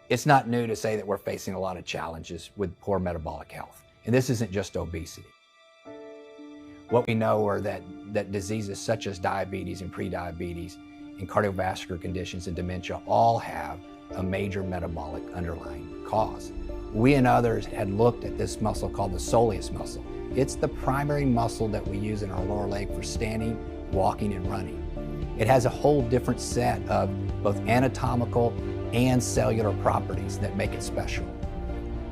It's not new to say that we're facing a lot of challenges with poor metabolic health. And this isn't just obesity. What we know are that diseases such as diabetes and prediabetes and cardiovascular conditions and dementia all have a major metabolic underlying cause. We and others had looked at this muscle called the soleus muscle. It's the primary muscle that we use in our lower leg for standing, walking, and running. It has a whole different set of both anatomical and cellular properties that make it special.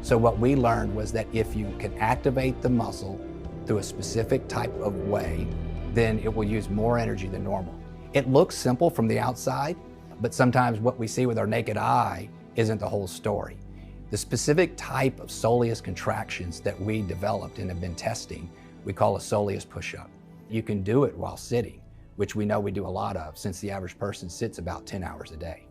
So what we learned was that if you can activate the muscle through a specific type of way, then it will use more energy than normal. It looks simple from the outside, but sometimes what we see with our naked eye isn't the whole story. The specific type of soleus contractions that we developed and have been testing, we call a soleus push-up. You can do it while sitting, which we know we do a lot of since the average person sits about 10 hours a day.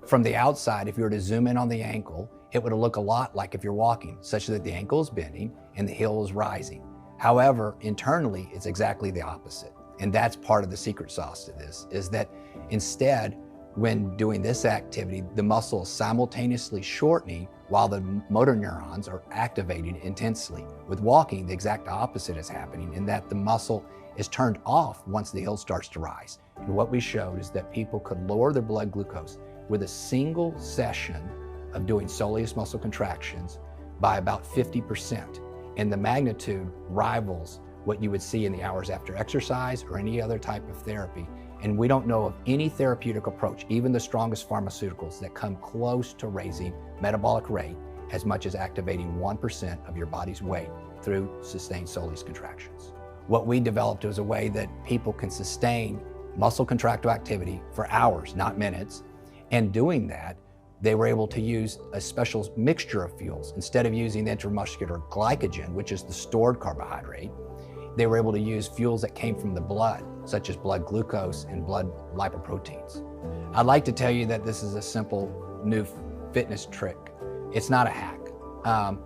From the outside, if you were to zoom in on the ankle, it would look a lot like if you're walking, such that the ankle is bending and the heel is rising. However, internally, it's exactly the opposite. And that's part of the secret sauce to this, is that instead, when doing this activity, the muscle is simultaneously shortening while the motor neurons are activating intensely. With walking, the exact opposite is happening in that the muscle is turned off once the heel starts to rise. And what we showed is that people could lower their blood glucose with a single session of doing soleus muscle contractions by about 50%. And the magnitude rivals what you would see in the hours after exercise or any other type of therapy. And we don't know of any therapeutic approach, even the strongest pharmaceuticals, that come close to raising metabolic rate as much as activating 1% of your body's weight through sustained soleus contractions. What we developed was a way that people can sustain muscle contractile activity for hours, not minutes. And doing that, they were able to use a special mixture of fuels. Instead of using the intramuscular glycogen, which is the stored carbohydrate, they were able to use fuels that came from the blood, such as blood glucose and blood lipoproteins. I'd like to tell you that this is a simple new fitness trick. It's not a hack. It's